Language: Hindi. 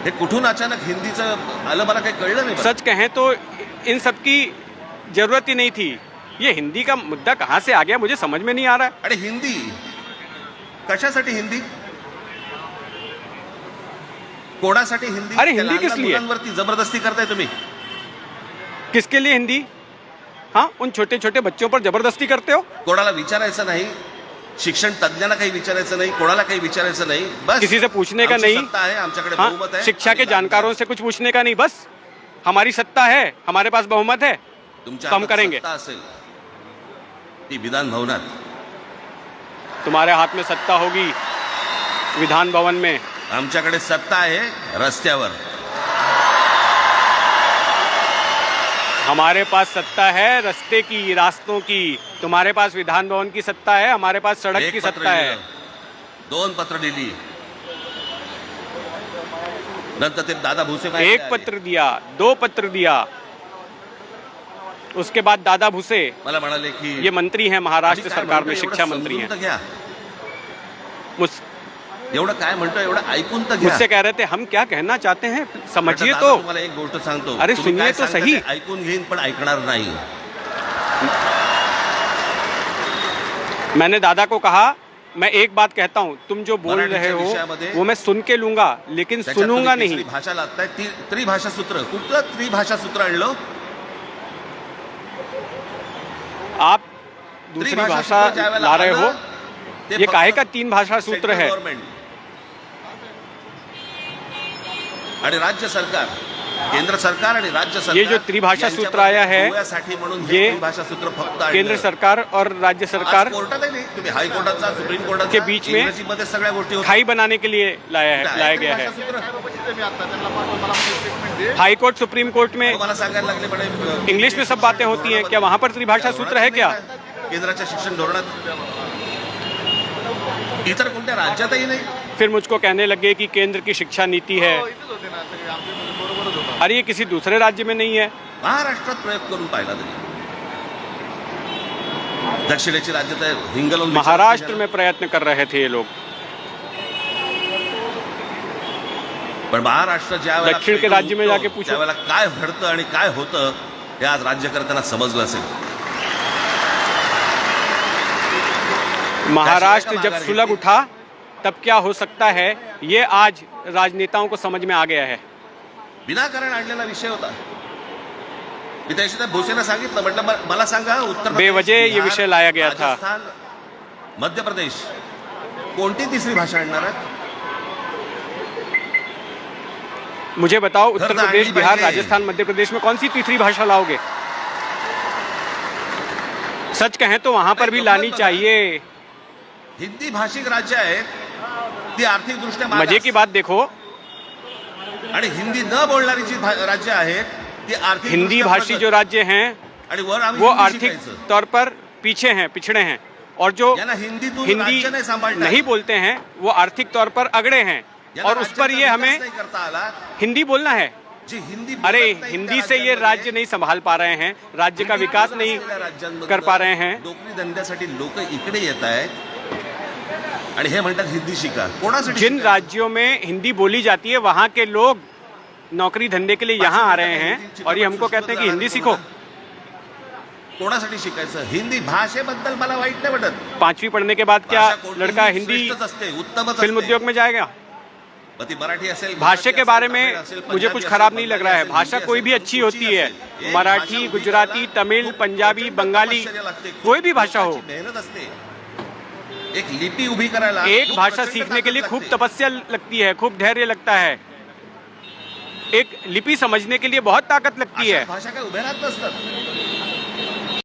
हे कुठून अचानक हिंदीचं आलं मला काही कळलं नाही. सच कहें तो इन सब की जरूरत ही नहीं थी. ये हिंदी का मुद्दा कहाँ से आ गया मुझे समझ में नहीं आ रहा है. आणि हिंदी कशासाठी हिंदी, कोणासाठी हिंदी? अरे हिंदी किस लिए? मुलांवरती जबरदस्ती करताय तुम्ही. किसके लिए हिंदी? हाँ, उन छोटे छोटे बच्चों पर जबरदस्ती करते हो. कोणाला विचारायचं नाही, शिक्षण तज्ञांना काही विचारायचं नाही, कोणाला काही विचारायचं नाही. बस किसी से पूछने का आमची नहीं. सत्ता आहे, आमच्याकडे हाँ, बहुमत आहे. शिक्षा के जानकारों से कुछ पूछने का नहीं. बस हमारी सत्ता है, हमारे पास बहुमत है, तुमच्या तो हम हातात करेंगे. सत्ता असेल ती विधान भवनात, तुम्हारे हाथ में सत्ता होगी विधान भवन में. आमच्याकडे सत्ता आहे रस्त्यावर. हमारे पास सत्ता है रास्ते की, रास्तों की. तुम्हारे पास विधान भवन की सत्ता है, हमारे पास सड़क एक की पत्र सत्ता है. लिहिलं, 2 पत्र दिली, नंतर ते दादा भुसे एक पत्र दिया, 2 पत्र दिया, उसके बाद दादा भुसे मला म्हणाले की ये मंत्री हैं महाराष्ट्र आम्ही काय सरकार में, म्हणतोय, शिक्षा एवढं मंत्री समजून हैं. तर घ्या. मुझ- एवढं काय म्हणतोय एवढं ऐकून तर घ्या. मुझसे कह रहे थे हम क्या कहना चाहते हैं समझिए दादा, तो. तुम्हाला एक गोष्ट सांगतो. अरे तुम्ही सुनिए काय तो सांगता सही. ते ऐकून घेईन पण ऐकणार नाही. मैंने दादा को कहा मैं एक बात कहता हूं, तुम जो बोल मराठीच्या रहे विषयामध्ये हो वो मैं सुन के लूंगा लेकिन त्याच्यात सुनूंगा तुम्ही नहीं. तिसरी भाषा लागताय. त्रिभाषा सूत्र, कुठलं त्रिभाषा सूत्र आणलं? आप दूसरी त्रिभाषा भाषा सूत्र ज्यावेळेला ला रहे हो. आलं, ते ये फक्त काहे का 3 भाषा सूत्र सेंट्रल है. गव्हर्नमेंट आणि राज्य सरकार, केंद्र सरकार आणि राज्य सरकार, ये जो त्रिभाषा सूत्र आया है, गोव्यासाठी म्हणून हे ये त्रिभाषा सूत्र फक्त आणलं. केंद्र सरकार और राज्य सरकार आज कोर्टात नाही, तुम्ही हायकोर्टाचा, सुप्रीम कोर्टाचा के बीच में इंग्रजीमध्ये सगळ्या गोष्टी होतात. खाई बनाने के लिए लाया गया है. हाई कोर्ट सुप्रीम कोर्ट में मला सांगायला लागले पण इंग्लिश में सब बातें होती हैं, क्या वहां पर त्रिभाषा सूत्र है क्या? केंद्राच्या शिक्षण धोरणात इतर कोणत्या राज्यातही नाही. फिर मुझको कहने लगे कि केंद्र की शिक्षा नीति है. अरे ये किसी दूसरे राज्य में नहीं है. महाराष्ट्रात प्रयोग करून पाहिला तरी दक्षिणेची राज्य तर हिंगलून महाराष्ट्र में प्रयत्न कर रहे थे ये लोग. पण महाराष्ट्र ज्यावेळेला दक्षिण के राज्य में जाके पूछो. त्यावेळेला काय घडतं आणि काय होतं हे आज राज्यकर्त्यांना समजलं असेल. महाराष्ट्र जब सुलग उठा तब क्या हो सकता है ये आज राजनेताओं को समझ में आ गया है. विनाकारण आणलेला विषय होता. मी त्याशी भोसेला सांगितलं, म्हटलं मला सांगा उत्तर बेवजह ये विषय लाया गया था. राजस्थान, मध्य प्रदेश कोणती तिसरी भाषा आणणार आहे? मुझे बताओ उत्तर घरदार प्रदेश, नहीं बिहार, पाएंगे. राजस्थान, मध्य प्रदेश में कौन सी तीसरी भाषा लाओगे? सच कहें तो वहां पर भी लानी चाहिए. हिंदी भाषिक राज्य आहे ती आर्थिक दृष्ट्या मजे की बात देखो, आणि हिंदी न बोलणारी जी राज्य आहेत ती आर्थिक हिंदी दृष्ट्या भाषी प्रगत. जो राज्य हैं आणि वर आम्ही वो हिंदी आर्थिक शिकायचं. तौर पर पीछे हैं, पिछड़े हैं, और जो यांना हिंदीतून हिंदी राज्य नाही सांभाळता नहीं बोलते हैं वो आर्थिक तौर पर अगड़े हैं. यांना और उस पर राज्याचा ये विकास हमें नाही करता आला. हिंदी बोलना है. जी हिंदी अरे बोलत नाही हिंदी त्या से ये राज्यांमध्ये, राज्य नहीं संभाल पा रहे हैं, राज्य का हिंदी विकास बोलत नहीं असलेल्या राज्यांमधून कर पा रहे हैं. नोकरी धंद्यासाठी लोक इकडे येत आहेत आणि हे म्हणतात हिंदी शिका. कोणासाठी जिन शिकायचं? राज्यों में हिंदी बोली जाती है वहाँ के लोग नौकरी धंधे के लिए यहाँ आ रहे हैं और ये हमको कहते हैं कि हिंदी सीखो. कोणासाठी शिकायचं? हिंदी भाषेबद्दल मला वाईट नाही वाटत. 5वीं पढ़ने के बाद क्या भाषा कोणतीही लड़का हिंदी श्रेष्ठच असते, उत्तमच फिल्म असते. उद्योग में जाएगा? मग ती मराठी असेल, भाषा के गुजराती बारे असेल, में तमिळ असेल, मुझे पंजाबी कुछ असेल, खराब नहीं लग बंगाली रहा है. असेल, भाषा हिंदी कोई भी असेल, अच्छी कुठची होती है. असेल. एक मराठी, भाषा उभी गुजराती, करायला तमिळ, खूप पंजाबी, कठीण बंगाली, तपश्चर्या लागते. खूप कोई भी भाषा हो. लोकांची मेहनत असते. एक लिपी उभी करायला एक खूप भाषा प्रचंड सीखने के लिए ताकद खूब लागते. तपस्या लगती है, खूब धैर्य लगता है. एक लिपी समझने के लिए बहुत ताकत लगती अशा है. भाषा काय उभ्या राहत नसतात.